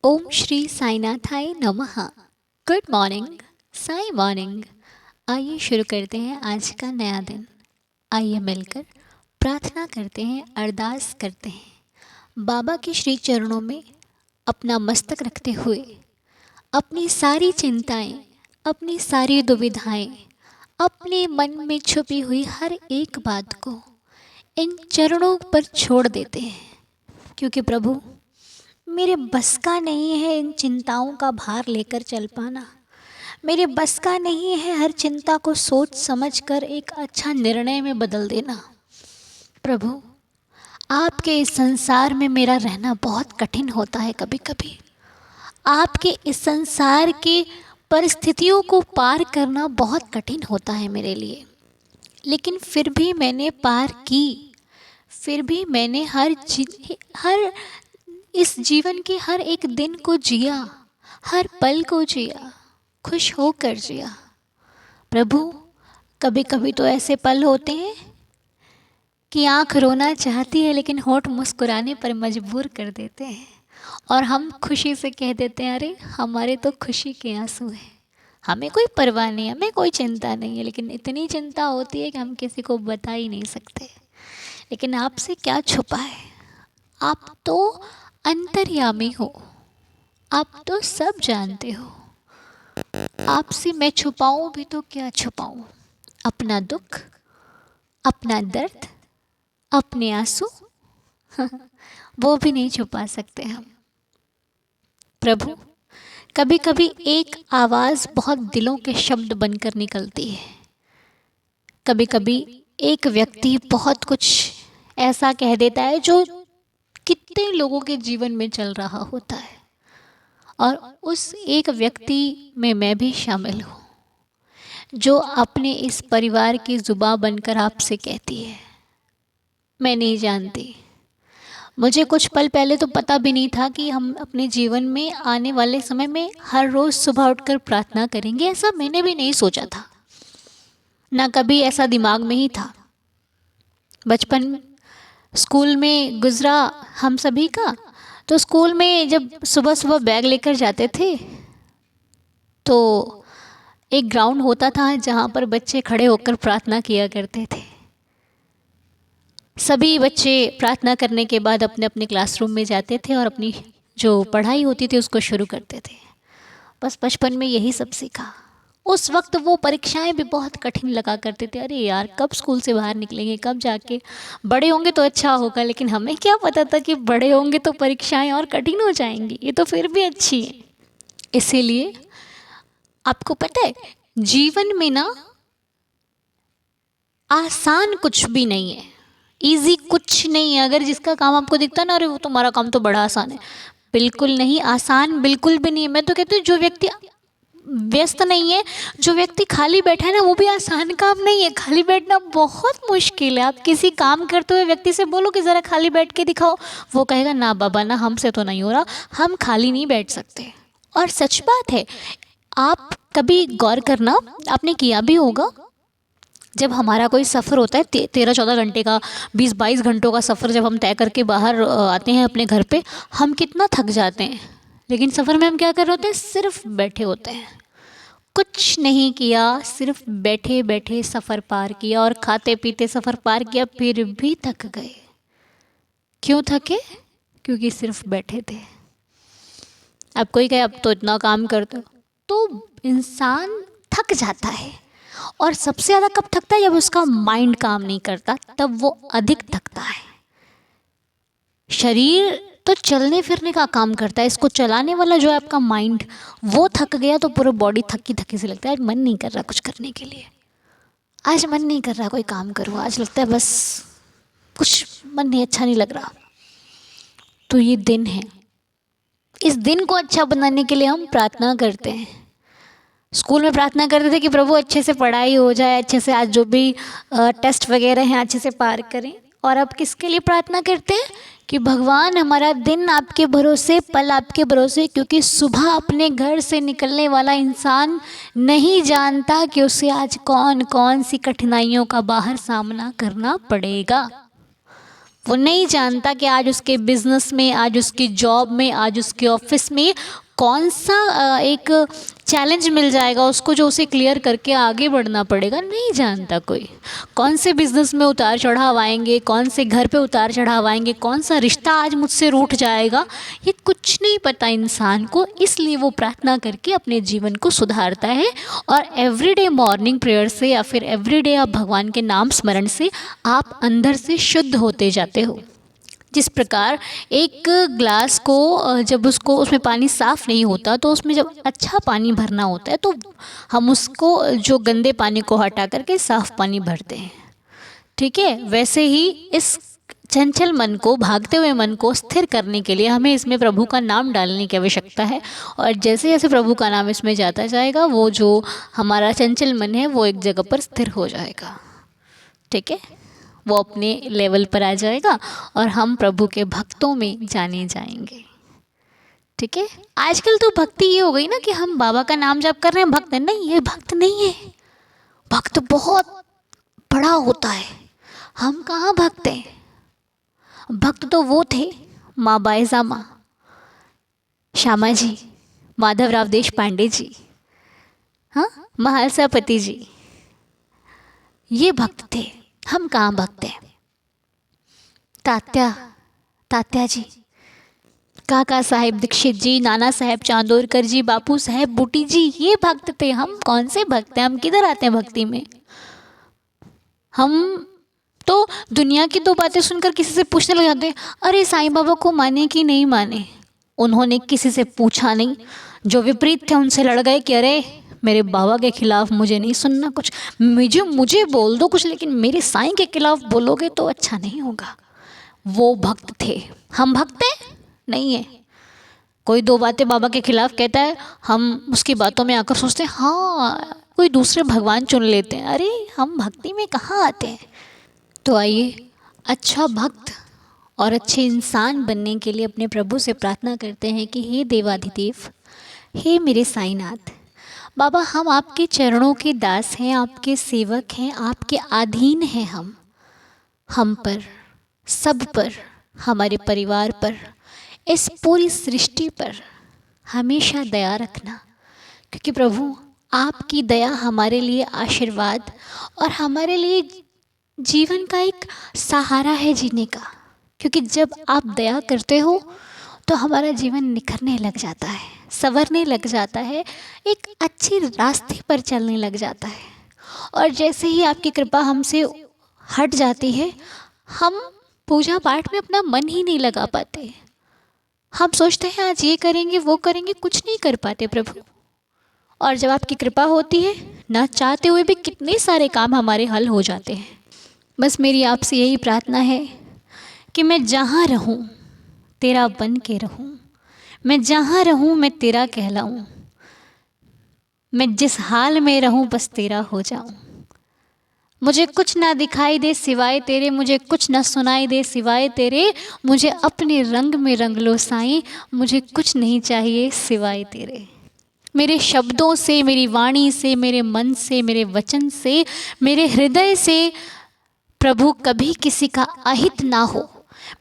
ओम श्री साईनाथाय नमः। Good morning, Sai morning. आइए शुरू करते हैं आज का नया दिन। आइए मिलकर प्रार्थना करते हैं, अरदास करते हैं। बाबा के श्री चरणों में अपना मस्तक रखते हुए अपनी सारी चिंताएं, अपनी सारी दुविधाएं, अपने मन में छुपी हुई हर एक बात को इन चरणों पर छोड़ देते हैं। क्योंकि प्रभु, मेरे बस का नहीं है इन चिंताओं का भार लेकर चल पाना। मेरे बस का नहीं है हर चिंता को सोच समझकर एक अच्छा निर्णय में बदल देना। प्रभु, आपके इस संसार में मेरा रहना बहुत कठिन होता है। कभी कभी आपके इस संसार के परिस्थितियों को पार करना बहुत कठिन होता है मेरे लिए। लेकिन फिर भी मैंने पार की। फिर भी मैंने हर इस जीवन के हर एक दिन को जिया, हर पल को जिया, खुश होकर जिया। प्रभु, कभी कभी तो ऐसे पल होते हैं कि आँख रोना चाहती है लेकिन होंठ मुस्कुराने पर मजबूर कर देते हैं और हम खुशी से कह देते हैं, अरे हमारे तो खुशी के आंसू हैं, हमें कोई परवाह नहीं, हमें कोई चिंता नहीं है। लेकिन इतनी चिंता होती है कि हम किसी को बता ही नहीं सकते। लेकिन आपसे क्या छुपा है, आप तो अंतर्यामी हो, आप तो सब जानते हो। आपसे मैं छुपाऊं भी तो क्या छुपाऊं, अपना दुख, अपना दर्द, अपने आंसू वो भी नहीं छुपा सकते हम। प्रभु, कभी कभी एक आवाज़ बहुत दिलों के शब्द बनकर निकलती है। कभी कभी एक व्यक्ति बहुत कुछ ऐसा कह देता है जो कितने लोगों के जीवन में चल रहा होता है, और उस एक व्यक्ति में मैं भी शामिल हूँ जो अपने इस परिवार की जुबां बनकर आपसे कहती है, मैं नहीं जानती। मुझे कुछ पल पहले तो पता भी नहीं था कि हम अपने जीवन में आने वाले समय में हर रोज़ सुबह उठकर प्रार्थना करेंगे। ऐसा मैंने भी नहीं सोचा था, ना कभी ऐसा दिमाग में ही था। बचपन स्कूल में गुजरा हम सभी का। तो स्कूल में जब सुबह सुबह बैग लेकर जाते थे तो एक ग्राउंड होता था जहाँ पर बच्चे खड़े होकर प्रार्थना किया करते थे। सभी बच्चे प्रार्थना करने के बाद अपने अपने क्लासरूम में जाते थे और अपनी जो पढ़ाई होती थी उसको शुरू करते थे। बस बचपन में यही सब सीखा। उस वक्त वो परीक्षाएं भी बहुत कठिन लगा करते थे। अरे यार, कब स्कूल से बाहर निकलेंगे, कब जाके बड़े होंगे तो अच्छा होगा। लेकिन हमें क्या पता था कि बड़े होंगे तो परीक्षाएं और कठिन हो जाएंगी। ये तो फिर भी अच्छी है। इसीलिए आपको पता है, जीवन में ना आसान कुछ भी नहीं है, इजी कुछ नहीं है। अगर जिसका काम आपको दिखता है ना, अरे वो तुम्हारा काम तो बड़ा आसान है, बिल्कुल नहीं, आसान बिल्कुल भी नहीं है। मैं तो कहती हूँ जो व्यक्ति व्यस्त नहीं है, जो व्यक्ति खाली बैठा है ना, वो भी आसान काम नहीं है। खाली बैठना बहुत मुश्किल है। आप किसी काम करते हुए व्यक्ति से बोलो कि ज़रा खाली बैठ के दिखाओ, वो कहेगा ना बाबा ना, हमसे तो नहीं हो रहा, हम खाली नहीं बैठ सकते। और सच बात है, आप कभी गौर करना, आपने किया भी होगा, जब हमारा कोई सफ़र होता है 13-14 घंटे का, 20-22 घंटों का सफ़र जब हम तय करके बाहर आते हैं अपने घर पे, हम कितना थक जाते हैं। लेकिन सफ़र में हम क्या कर रहे होते हैं, सिर्फ बैठे होते हैं, कुछ नहीं किया, सिर्फ बैठे बैठे सफ़र पार किया और खाते पीते सफ़र पार किया, फिर भी थक गए। क्यों थके? क्योंकि सिर्फ बैठे थे। अब कोई कहे अब तो इतना काम करते हो, तो इंसान थक जाता है। और सबसे ज़्यादा कब थकता है? जब उसका माइंड काम नहीं करता, तब वो अधिक थकता है। शरीर तो चलने फिरने का काम करता है, इसको चलाने वाला जो है आपका माइंड, वो थक गया तो पूरा बॉडी थकी थकी से लगता है। आज मन नहीं कर रहा कुछ करने के लिए, आज मन नहीं कर रहा कोई काम करूँ, आज लगता है बस कुछ मन नहीं, अच्छा नहीं लग रहा। तो ये दिन है, इस दिन को अच्छा बनाने के लिए हम प्रार्थना करते हैं। स्कूल में प्रार्थना करते थे कि प्रभु अच्छे से पढ़ाई हो जाए, अच्छे से आज जो भी टेस्ट वगैरह हैं अच्छे से पार करें। और अब किसके लिए प्रार्थना करते हैं? कि भगवान हमारा दिन आपके भरोसे, पल आपके भरोसे, क्योंकि सुबह अपने घर से निकलने वाला इंसान नहीं जानता कि उसे आज कौन कौन सी कठिनाइयों का बाहर सामना करना पड़ेगा। वो नहीं जानता कि आज उसके बिजनेस में, आज उसकी जॉब में, आज उसके ऑफिस में कौन सा एक चैलेंज मिल जाएगा उसको जो उसे क्लियर करके आगे बढ़ना पड़ेगा। नहीं जानता कोई। कौन से बिजनेस में उतार चढ़ाव आएंगे, कौन से घर पे उतार चढ़ाव आएंगे, कौन सा रिश्ता आज मुझसे रूठ जाएगा, ये कुछ नहीं पता इंसान को। इसलिए वो प्रार्थना करके अपने जीवन को सुधारता है। और एवरीडे मॉर्निंग प्रेयर से या फिर एवरीडे आप भगवान के नाम स्मरण से आप अंदर से शुद्ध होते जाते हो। जिस प्रकार एक ग्लास को जब उसमें पानी साफ़ नहीं होता तो उसमें जब अच्छा पानी भरना होता है तो हम उसको जो गंदे पानी को हटा करके साफ़ पानी भरते हैं। ठीक है, वैसे ही इस चंचल मन को, भागते हुए मन को स्थिर करने के लिए हमें इसमें प्रभु का नाम डालने की आवश्यकता है। और जैसे जैसे प्रभु का नाम इसमें जाता जाएगा वो जो हमारा चंचल मन है वो एक जगह पर स्थिर हो जाएगा। ठीक है, वो अपने लेवल पर आ जाएगा और हम प्रभु के भक्तों में जाने जाएंगे। ठीक है, आजकल तो भक्ति ये हो गई ना कि हम बाबा का नाम जप कर रहे हैं, भक्त नहीं है। भक्त नहीं है, भक्त बहुत बड़ा होता है। हम कहाँ भक्त हैं? भक्त तो वो थे माँ बाईजामा, श्यामा जी, माधवराव देश पांडे जी, हाँ, महालसापति जी, ये भक्त थे। हम कहाँ भक्त हैं? तात्या जी, काका साहेब दीक्षित जी, नाना साहेब चांदोरकर जी, बापू साहेब बूटी जी, ये भक्त थे। हम कौन से भक्त हैं? हम किधर आते हैं भक्ति में? हम तो दुनिया की दो बातें सुनकर किसी से पूछने लग जाते हैं, अरे साईं बाबा को माने कि नहीं माने। उन्होंने किसी से पूछा नहीं, जो विपरीत थे उनसे लड़ गए कि अरे मेरे बाबा के खिलाफ मुझे नहीं सुनना कुछ, मुझे बोल दो कुछ, लेकिन मेरे साईं के खिलाफ बोलोगे तो अच्छा नहीं होगा। वो भक्त थे। हम भक्त हैं? नहीं है। कोई दो बातें बाबा के खिलाफ कहता है, हम उसकी बातों में आकर सोचते हैं हाँ कोई दूसरे भगवान चुन लेते हैं। अरे हम भक्ति में कहाँ आते हैं? तो आइए अच्छा भक्त और अच्छे इंसान बनने के लिए अपने प्रभु से प्रार्थना करते हैं कि हे देवाधिदेव, हे मेरे साईनाथ बाबा, हम आपके चरणों के दास हैं, आपके सेवक हैं, आपके अधीन हैं। हम पर, सब पर, हमारे परिवार पर, इस पूरी सृष्टि पर हमेशा दया रखना, क्योंकि प्रभु आपकी दया हमारे लिए आशीर्वाद और हमारे लिए जीवन का एक सहारा है जीने का। क्योंकि जब आप दया करते हो तो हमारा जीवन निखरने लग जाता है, संवरने लग जाता है, एक अच्छे रास्ते पर चलने लग जाता है। और जैसे ही आपकी कृपा हमसे हट जाती है, हम पूजा पाठ में अपना मन ही नहीं लगा पाते। हम सोचते हैं आज ये करेंगे वो करेंगे, कुछ नहीं कर पाते प्रभु। और जब आपकी कृपा होती है, ना चाहते हुए भी कितने सारे काम हमारे हल हो जाते हैं। बस मेरी आपसे यही प्रार्थना है कि मैं जहाँ रहूँ तेरा बन के रहूँ, मैं जहाँ रहूँ मैं तेरा कहलाऊँ, मैं जिस हाल में रहूँ बस तेरा हो जाऊँ। मुझे कुछ ना दिखाई दे सिवाय तेरे, मुझे कुछ ना सुनाई दे सिवाय तेरे, मुझे अपने रंग में रंग लो साईं, मुझे कुछ नहीं चाहिए सिवाय तेरे। मेरे शब्दों से, मेरी वाणी से, मेरे मन से, मेरे वचन से, मेरे हृदय से प्रभु कभी किसी का अहित ना हो।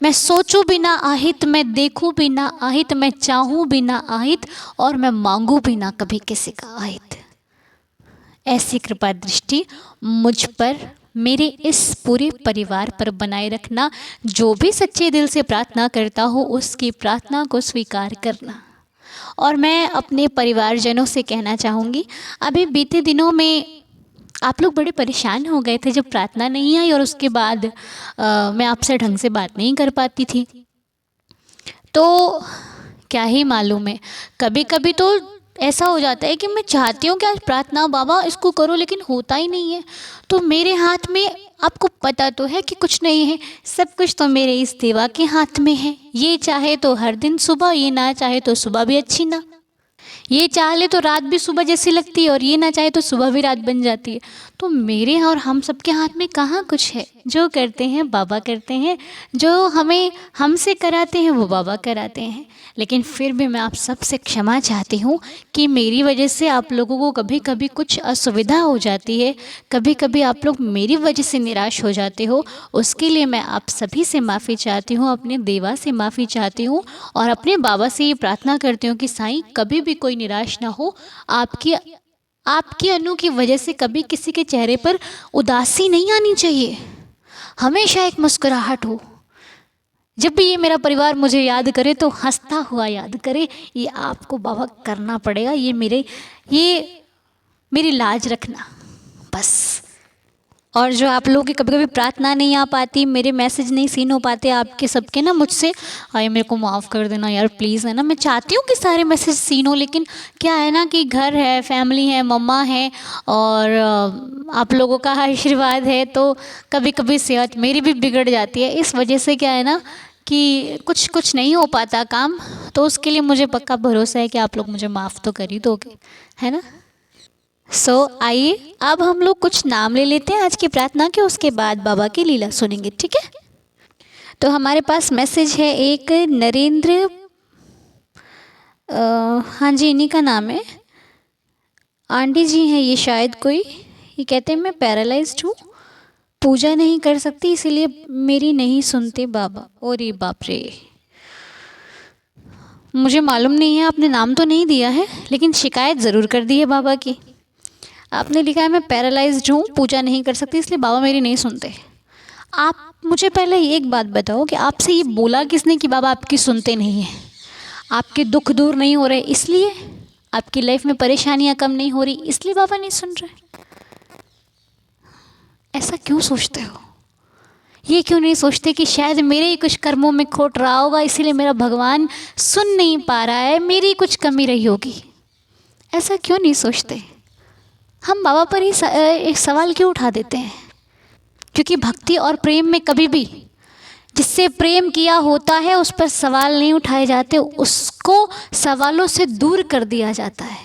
मैं सोचूं बिना अहित, मैं देखूं बिना अहित, मैं चाहूं बिना अहित और मैं मांगूं बिना कभी किसी का अहित। ऐसी कृपा दृष्टि मुझ पर, मेरे इस पूरे परिवार पर बनाए रखना। जो भी सच्चे दिल से प्रार्थना करता हो उसकी प्रार्थना को स्वीकार करना। और मैं अपने परिवारजनों से कहना चाहूँगी, अभी बीते दिनों में आप लोग बड़े परेशान हो गए थे जब प्रार्थना नहीं आई और उसके बाद मैं आपसे ढंग से बात नहीं कर पाती थी। तो क्या ही मालूम है, कभी कभी तो ऐसा हो जाता है कि मैं चाहती हूँ कि आज प्रार्थना बाबा इसको करो, लेकिन होता ही नहीं है। तो मेरे हाथ में, आपको पता तो है कि कुछ नहीं है, सब कुछ तो मेरे इस देवा के हाथ में है। ये चाहे तो हर दिन सुबह, ये ना चाहे तो सुबह भी अच्छी ना। ये चाह ले तो रात भी सुबह जैसी लगती है और ये ना चाहे तो सुबह भी रात बन जाती है। तो मेरे और हम सबके हाथ में कहाँ कुछ है। जो करते हैं बाबा करते हैं, जो हमें हमसे कराते हैं वो बाबा कराते हैं। लेकिन फिर भी मैं आप सबसे क्षमा चाहती हूँ कि मेरी वजह से आप लोगों को कभी कभी कुछ असुविधा हो जाती है, कभी कभी आप लोग मेरी वजह से निराश हो जाते हो। उसके लिए मैं आप सभी से माफ़ी चाहती हूँ, अपने देवा से माफ़ी चाहती हूँ और अपने बाबा से ये प्रार्थना करती हूँ कि साईं कभी भी कोई निराश ना हो। आपकी आपकी अनु की वजह से कभी किसी के चेहरे पर उदासी नहीं आनी चाहिए, हमेशा एक मुस्कुराहट हो। जब भी ये मेरा परिवार मुझे याद करे तो हंसता हुआ याद करे। ये आपको बाबा करना पड़ेगा, ये मेरी लाज रखना बस। और जो आप लोगों की कभी कभी प्रार्थना नहीं आ पाती, मेरे मैसेज नहीं सीन हो पाते आपके सबके ना, मुझसे आए मेरे को माफ़ कर देना यार प्लीज़, है ना। मैं चाहती हूँ कि सारे मैसेज सीन हो, लेकिन क्या है ना कि घर है, फैमिली है, मम्मा है और आप लोगों का आशीर्वाद है, तो कभी कभी सेहत मेरी भी बिगड़ जाती है। इस वजह से क्या है ना कि कुछ कुछ नहीं हो पाता काम। तो उसके लिए मुझे पक्का भरोसा है कि आप लोग मुझे माफ़ तो कर ही दोगे, है ना। आइए अब हम लोग कुछ नाम ले लेते हैं आज की प्रार्थना के, उसके बाद बाबा की लीला सुनेंगे, ठीक है। तो हमारे पास मैसेज है एक नरेंद्र, हाँ जी इन्हीं का नाम है, आंटी जी हैं ये शायद कोई। ये कहते हैं मैं पैरालाइज्ड हूँ, पूजा नहीं कर सकती इसीलिए मेरी नहीं सुनते बाबा। और ये बाप रे, मुझे मालूम नहीं है, आपने नाम तो नहीं दिया है लेकिन शिकायत ज़रूर कर दी है बाबा की। आपने लिखा है मैं पैरालाइज्ड हूँ, पूजा नहीं कर सकती इसलिए बाबा मेरी नहीं सुनते। आप मुझे पहले एक बात बताओ कि आपसे ये बोला किसने कि बाबा आपकी सुनते नहीं हैं। आपके दुख दूर नहीं हो रहे इसलिए, आपकी लाइफ में परेशानियाँ कम नहीं हो रही इसलिए बाबा नहीं सुन रहे। ऐसा क्यों सोचते हो? ये क्यों नहीं सोचते कि शायद मेरे ही कुछ कर्मों में खोट रहा होगा इसीलिए मेरा भगवान सुन नहीं पा रहा है, मेरी कुछ कमी रही होगी। ऐसा क्यों नहीं सोचते? हम बाबा पर ही एक सवाल क्यों उठा देते हैं? क्योंकि भक्ति और प्रेम में कभी भी जिससे प्रेम किया होता है उस पर सवाल नहीं उठाए जाते, उसको सवालों से दूर कर दिया जाता है।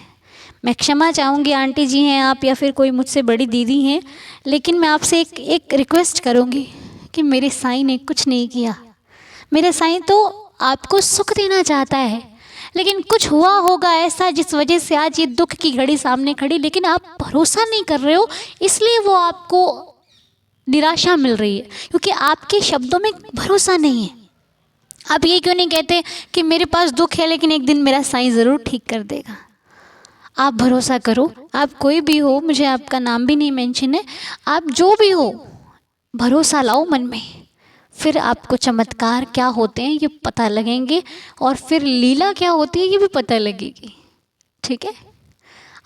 मैं क्षमा चाहूँगी आंटी जी हैं आप या फिर कोई मुझसे बड़ी दीदी हैं, लेकिन मैं आपसे एक रिक्वेस्ट करूँगी कि मेरे साईं ने कुछ नहीं किया। मेरा साईं तो आपको सुख देना चाहता है, लेकिन कुछ हुआ होगा ऐसा जिस वजह से आज ये दुख की घड़ी सामने खड़ी, लेकिन आप भरोसा नहीं कर रहे हो इसलिए वो आपको निराशा मिल रही है, क्योंकि आपके शब्दों में भरोसा नहीं है। आप ये क्यों नहीं कहते कि मेरे पास दुख है लेकिन एक दिन मेरा साईं ज़रूर ठीक कर देगा। आप भरोसा करो, आप कोई भी हो, मुझे आपका नाम भी नहीं मेंशन है, आप जो भी हो भरोसा लाओ मन में, फिर आपको चमत्कार क्या होते हैं ये पता लगेंगे और फिर लीला क्या होती है ये भी पता लगेगी, ठीक है।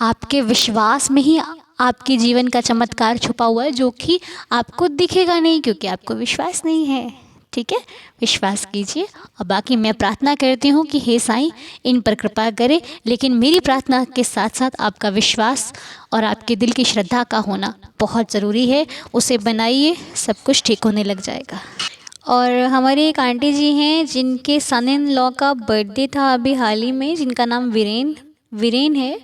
आपके विश्वास में ही आपके जीवन का चमत्कार छुपा हुआ है, जो कि आपको दिखेगा नहीं क्योंकि आपको विश्वास नहीं है, ठीक है। विश्वास कीजिए और बाकी मैं प्रार्थना करती हूँ कि हे साईं इन पर कृपा करें, लेकिन मेरी प्रार्थना के साथ साथ आपका विश्वास और आपके दिल की श्रद्धा का होना बहुत ज़रूरी है, उसे बनाइए, सब कुछ ठीक होने लग जाएगा। और हमारी एक आंटी जी हैं जिनके सन इन लॉ का बर्थडे था अभी हाल ही में, जिनका नाम वीरेन है।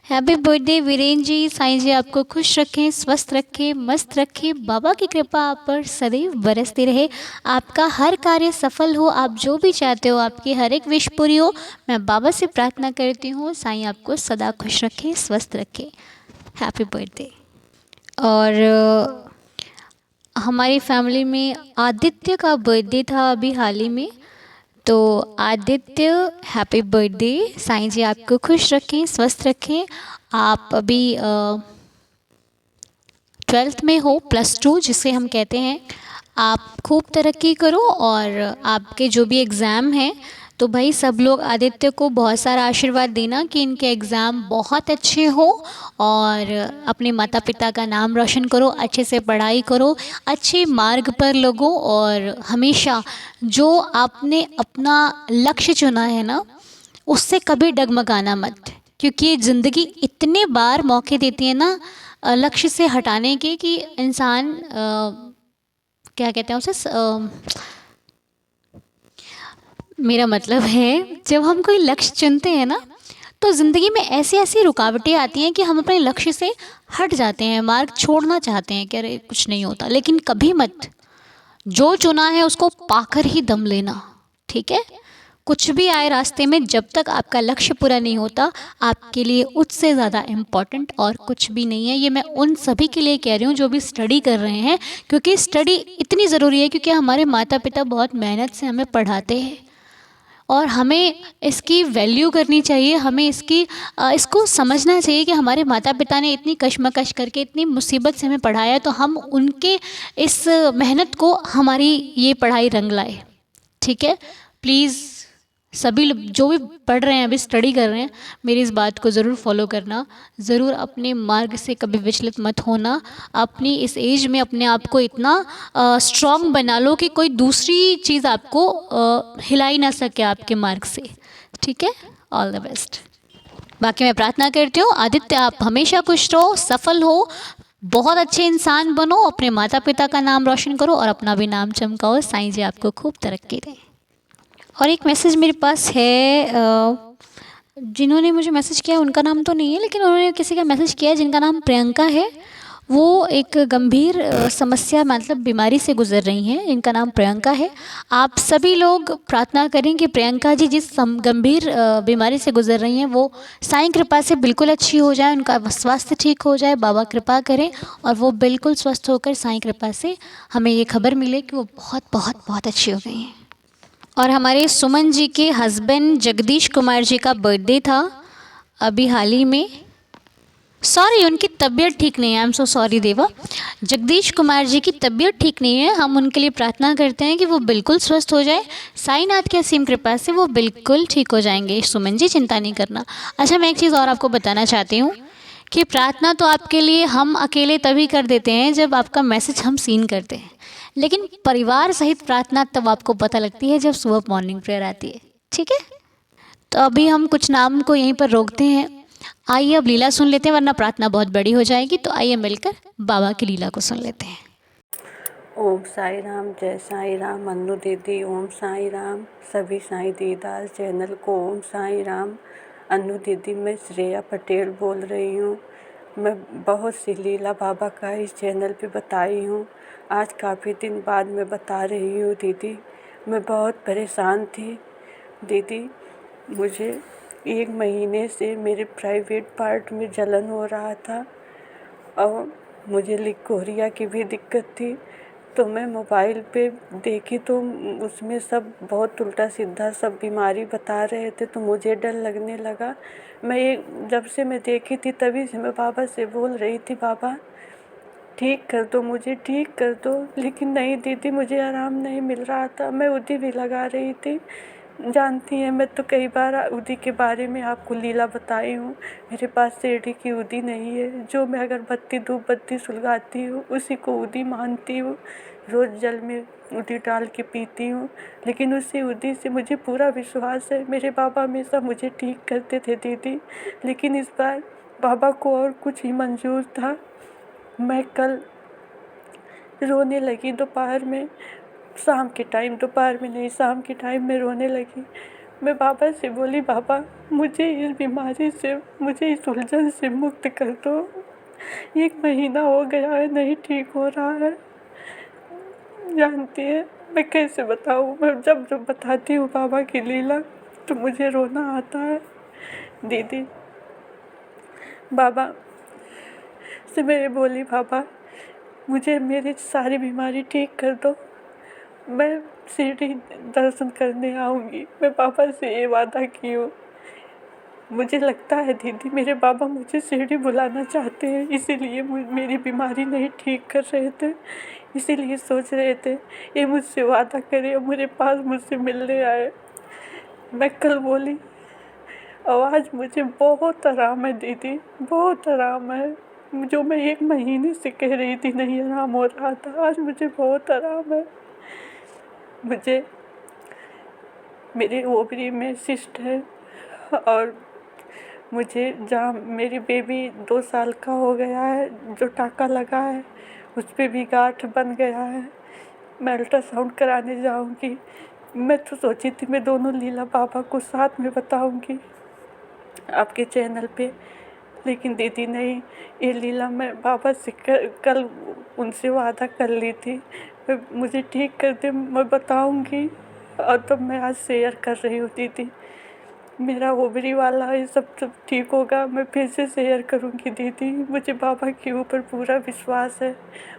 हैप्पी बर्थडे वीरेन जी, साईं जी आपको खुश रखें, स्वस्थ रखें, मस्त रखें, बाबा की कृपा आप पर सदैव बरसती रहे, आपका हर कार्य सफल हो, आप जो भी चाहते हो आपकी हर एक विश पूरी हो। मैं बाबा से प्रार्थना करती हूँ साईं आपको सदा खुश रखें, स्वस्थ रखें। Happy birthday. और हमारी फैमिली में आदित्य का बर्थडे था अभी हाल ही में, तो आदित्य हैप्पी बर्थडे, साईं जी आपको खुश रखें, स्वस्थ रखें। आप अभी 12th में हो, +2 जिसे हम कहते हैं, आप खूब तरक्की करो और आपके जो भी एग्ज़ाम हैं तो भाई सब लोग आदित्य को बहुत सारा आशीर्वाद देना कि इनके एग्ज़ाम बहुत अच्छे हो और अपने माता पिता का नाम रोशन करो, अच्छे से पढ़ाई करो, अच्छे मार्ग पर लगो और हमेशा जो आपने अपना लक्ष्य चुना है ना उससे कभी डगमगाना मत, क्योंकि ये ज़िंदगी इतने बार मौके देती है ना लक्ष्य से हटाने के कि इंसान क्या कहते हैं उसे, मेरा मतलब है जब हम कोई लक्ष्य चुनते हैं ना तो ज़िंदगी में ऐसी ऐसी रुकावटें आती हैं कि हम अपने लक्ष्य से हट जाते हैं, मार्ग छोड़ना चाहते हैं कि अरे कुछ नहीं होता, लेकिन कभी मत, जो चुना है उसको पाकर ही दम लेना। ठीक है, कुछ भी आए रास्ते में, जब तक आपका लक्ष्य पूरा नहीं होता, आपके लिए उससे ज़्यादा इम्पॉर्टेंट और कुछ भी नहीं है। ये मैं उन सभी के लिए कह रही हूँ जो भी स्टडी कर रहे हैं, क्योंकि स्टडी इतनी ज़रूरी है, क्योंकि हमारे माता पिता बहुत मेहनत से हमें पढ़ाते हैं और हमें इसकी वैल्यू करनी चाहिए। हमें इसको समझना चाहिए कि हमारे माता पिता ने इतनी कशमकश करके, इतनी मुसीबत से हमें पढ़ाया है, तो हम उनके इस मेहनत को हमारी ये पढ़ाई रंग लाए। ठीक है, प्लीज़ सभी लोग जो भी पढ़ रहे हैं, अभी स्टडी कर रहे हैं, मेरी इस बात को ज़रूर फॉलो करना। ज़रूर अपने मार्ग से कभी विचलित मत होना। अपनी इस एज में अपने आप को इतना स्ट्रॉन्ग बना लो कि कोई दूसरी चीज़ आपको हिला ही ना सके आपके मार्ग से। ठीक है, ऑल द बेस्ट। बाकी मैं प्रार्थना करती हूँ आदित्य, आप हमेशा खुश रहो, सफल हो, बहुत अच्छे इंसान बनो, अपने माता पिता का नाम रोशन करो और अपना भी नाम चमकाओ। साईं जी आपको खूब तरक्की दें। और एक मैसेज मेरे पास है, जिन्होंने मुझे मैसेज किया उनका नाम तो नहीं है, लेकिन उन्होंने किसी का मैसेज किया है जिनका नाम प्रियंका है। वो एक गंभीर समस्या मतलब बीमारी से गुजर रही हैं, इनका नाम प्रियंका है। आप सभी लोग प्रार्थना करें कि प्रियंका जी जिस गंभीर बीमारी से गुजर रही हैं वो साईं कृपा से बिल्कुल अच्छी हो जाए, उनका स्वास्थ्य ठीक हो जाए, बाबा कृपा करें और वो बिल्कुल स्वस्थ होकर साईं कृपा से हमें ये खबर मिले कि वो बहुत बहुत बहुत अच्छी हो गई हैं। और हमारे सुमन जी के हस्बैंड जगदीश कुमार जी का बर्थडे था अभी हाल ही में। सॉरी, उनकी तबीयत ठीक नहीं है। आई एम सो सॉरी देवा। जगदीश कुमार जी की तबीयत ठीक नहीं है। हम उनके लिए प्रार्थना करते हैं कि वो बिल्कुल स्वस्थ हो जाए। साईनाथ की असीम कृपा से वो बिल्कुल ठीक हो जाएंगे। सुमन जी चिंता नहीं करना। अच्छा, मैं एक चीज़ और आपको बताना चाहती हूँ कि प्रार्थना तो आपके लिए हम अकेले तभी कर देते हैं जब आपका मैसेज हम सीन करते हैं, लेकिन परिवार सहित प्रार्थना तब आपको पता लगती है जब सुबह मॉर्निंग प्रेयर आती है। ठीक है, तो अभी हम कुछ नाम को यहीं पर रोकते हैं। आइए अब लीला सुन लेते हैं, वरना प्रार्थना बहुत बड़ी हो जाएगी। तो आइए मिलकर बाबा की लीला को सुन लेते हैं। ओम साई राम, जय साई राम। मन्नू दीदी ओम साई राम। सभी साई दीदार चैनल को ओम साई राम। अन्नू दीदी, मैं श्रेया पटेल बोल रही हूँ। मैं बहुत सी लीला बाबा का इस चैनल पे बताई हूँ। आज काफ़ी दिन बाद मैं बता रही हूँ दीदी। मैं बहुत परेशान थी दीदी। मुझे 1 महीने से मेरे प्राइवेट पार्ट में जलन हो रहा था और मुझे लिकोरिया की भी दिक्कत थी। तो मैं मोबाइल पे देखी तो उसमें सब बहुत उल्टा सीधा सब बीमारी बता रहे थे, तो मुझे डर लगने लगा। जब से मैं देखी थी तभी से मैं बाबा से बोल रही थी, बाबा ठीक कर दो, मुझे ठीक कर दो। लेकिन नहीं दीदी, मुझे आराम नहीं मिल रहा था। मैं उदी भी लगा रही थी। जानती हैं, मैं तो कई बार उदी के बारे में आपको लीला बताई हूँ। मेरे पास सीढ़ी की उदी नहीं है, जो मैं अगरबत्ती धूप बत्ती सुलगाती हूँ उसी को उदी मानती हूँ। रोज़ जल में उदी डाल के पीती हूँ, लेकिन उसी उदी से मुझे पूरा विश्वास है। मेरे बाबा हमेशा मुझे ठीक करते थे दीदी, लेकिन इस बार बाबा को और कुछ ही मंजूर था। मैं कल रोने लगी दोपहर में, शाम के टाइम, दोपहर में नहीं शाम के टाइम में रोने लगी। मैं बाबा से बोली, बाबा मुझे इस बीमारी से, मुझे इस उलझन से मुक्त कर दो। 1 महीना हो गया है, नहीं ठीक हो रहा है। जानती है मैं कैसे बताऊँ। मैं जब जब बताती हूँ बाबा की लीला तो मुझे रोना आता है दीदी। बाबा से मैं बोली, बाबा मुझे मेरी सारी बीमारी ठीक कर दो, मैं शिरडी दर्शन करने आऊँगी। मैं बाबा से ये वादा की हूँ। मुझे लगता है दीदी मेरे बाबा मुझे शिरडी बुलाना चाहते हैं, इसीलिए मेरी बीमारी नहीं ठीक कर रहे थे, इसीलिए सोच रहे थे ये मुझसे वादा करे और मेरे पास मुझसे मिलने आए। मैं कल बोली और आज मुझे बहुत आराम है दीदी, बहुत आराम है। जो मैं 1 महीने से कह रही थी नहीं आराम हो रहा था, आज मुझे बहुत आराम है। मुझे मेरे ओवरी में सिस्ट है और मुझे जहाँ मेरी बेबी 2 साल का हो गया है, जो टाका लगा है उस पर भी गांठ बन गया है। मैं अल्ट्रासाउंड कराने जाऊंगी। मैं तो सोची थी मैं दोनों लीला बाबा को साथ में बताऊंगी, आपके चैनल पे। लेकिन दीदी नहीं, ये लीला मैं बाबा से कल उनसे वादा कर ली थी, मुझे ठीक कर दे, मैं बताऊंगी। और तो मैं आज शेयर कर रही हूँ दीदी, मेरा ओवरी वाला ये सब ठीक होगा, मैं फिर से शेयर करूंगी दीदी। मुझे बाबा के ऊपर पूरा विश्वास है,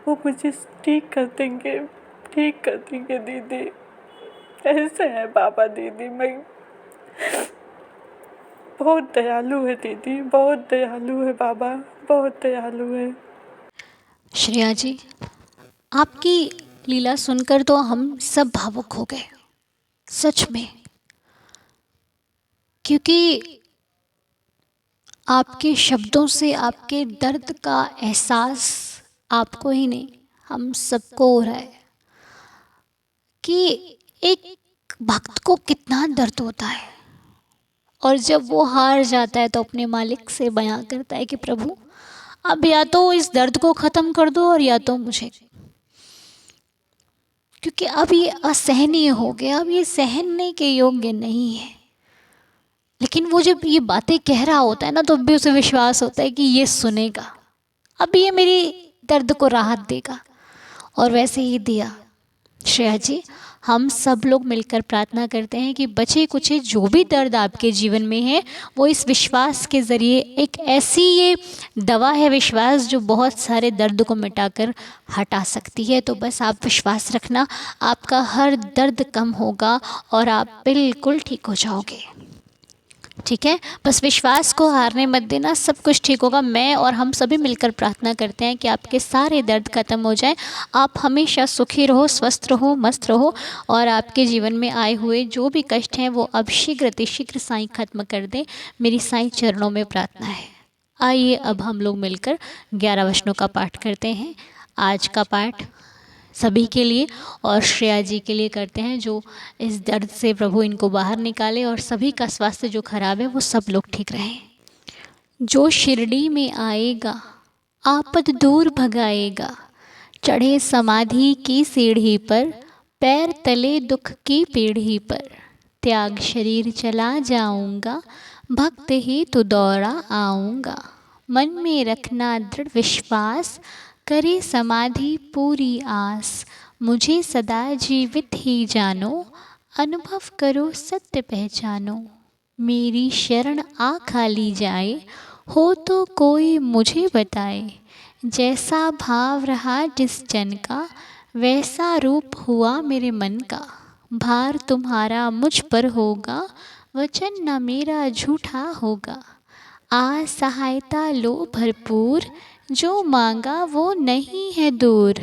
वो मुझे ठीक कर देंगे, ठीक कर देंगे दीदी। ऐसे है बाबा दीदी, मैं बहुत दयालु है दीदी, बहुत दयालु है बाबा, बहुत दयालु है। श्रेया जी, आपकी लीला सुनकर तो हम सब भावुक हो गए, सच में। क्योंकि आपके शब्दों से आपके दर्द का एहसास आपको ही नहीं, हम सबको हो रहा है कि एक भक्त को कितना दर्द होता है, और जब वो हार जाता है तो अपने मालिक से बयां करता है कि प्रभु अब या तो इस दर्द को ख़त्म कर दो और या तो मुझे, क्योंकि अब ये असहनीय हो गया, अब ये सहने के योग्य नहीं है। लेकिन वो जब ये बातें कह रहा होता है ना, तो भी उसे विश्वास होता है कि ये सुनेगा, अब ये मेरी दर्द को राहत देगा। और वैसे ही दिया। श्रेया जी, हम सब लोग मिलकर प्रार्थना करते हैं कि बचे कुचे जो भी दर्द आपके जीवन में है, वो इस विश्वास के ज़रिए, एक ऐसी ये दवा है विश्वास, जो बहुत सारे दर्द को मिटाकर हटा सकती है। तो बस आप विश्वास रखना, आपका हर दर्द कम होगा और आप बिल्कुल ठीक हो जाओगे। ठीक है, बस विश्वास को हारने मत देना, सब कुछ ठीक होगा। मैं और हम सभी मिलकर प्रार्थना करते हैं कि आपके सारे दर्द खत्म हो जाएं, आप हमेशा सुखी रहो, स्वस्थ रहो, मस्त रहो, और आपके जीवन में आए हुए जो भी कष्ट हैं वो अब शीघ्र अतिशीघ्र साईं खत्म कर दे, मेरी साईं चरणों में प्रार्थना है। आइए अब हम लोग मिलकर 11 वचनों का पाठ करते हैं। आज का पाठ सभी के लिए और श्रेया जी के लिए करते हैं, जो इस दर्द से प्रभु इनको बाहर निकाले और सभी का स्वास्थ्य जो खराब है वो सब लोग ठीक रहें। जो शिरडी में आएगा आपद दूर भगाएगा, चढ़े समाधि की सीढ़ी पर, पैर तले दुख की पीढ़ी पर, त्याग शरीर चला जाऊंगा, भक्त ही तो दौड़ा आऊंगा। मन में रखना दृढ़ विश्वास, करे समाधि पूरी आस, मुझे सदा जीवित ही जानो, अनुभव करो सत्य पहचानो। मेरी शरण आ खाली जाए, हो तो कोई मुझे बताए, जैसा भाव रहा जिस जन का, वैसा रूप हुआ मेरे मन का। भार तुम्हारा मुझ पर होगा, वचन न मेरा झूठा होगा। आ सहायता लो भरपूर, जो मांगा वो नहीं है दूर।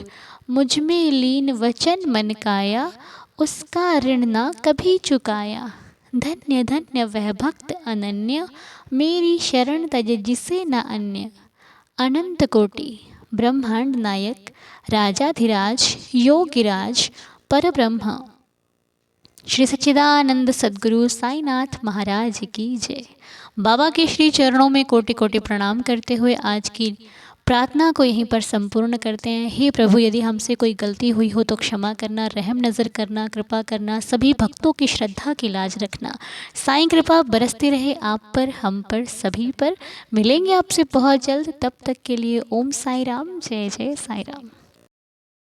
मुझ में लीन वचन मन काया, उसका ऋण ना कभी चुकाया। धन्य धन्य वह भक्त अनन्य, मेरी शरण तज जिसे न अन्य। अनंत कोटि ब्रह्मांड नायक, राजाधिराज योगिराज परब्रह्म, श्री सच्चिदानंद सद्गुरु साईनाथ महाराज की जय। बाबा के श्री चरणों में कोटि कोटि प्रणाम करते हुए आज की प्रार्थना को यहीं पर संपूर्ण करते हैं। हे प्रभु, यदि हमसे कोई गलती हुई हो तो क्षमा करना, रहम नज़र करना, कृपा करना, सभी भक्तों की श्रद्धा की लाज रखना। साईं कृपा बरसती रहे आप पर, हम पर, सभी पर। मिलेंगे आपसे बहुत जल्द, तब तक के लिए ओम साई राम, जय जय साई राम।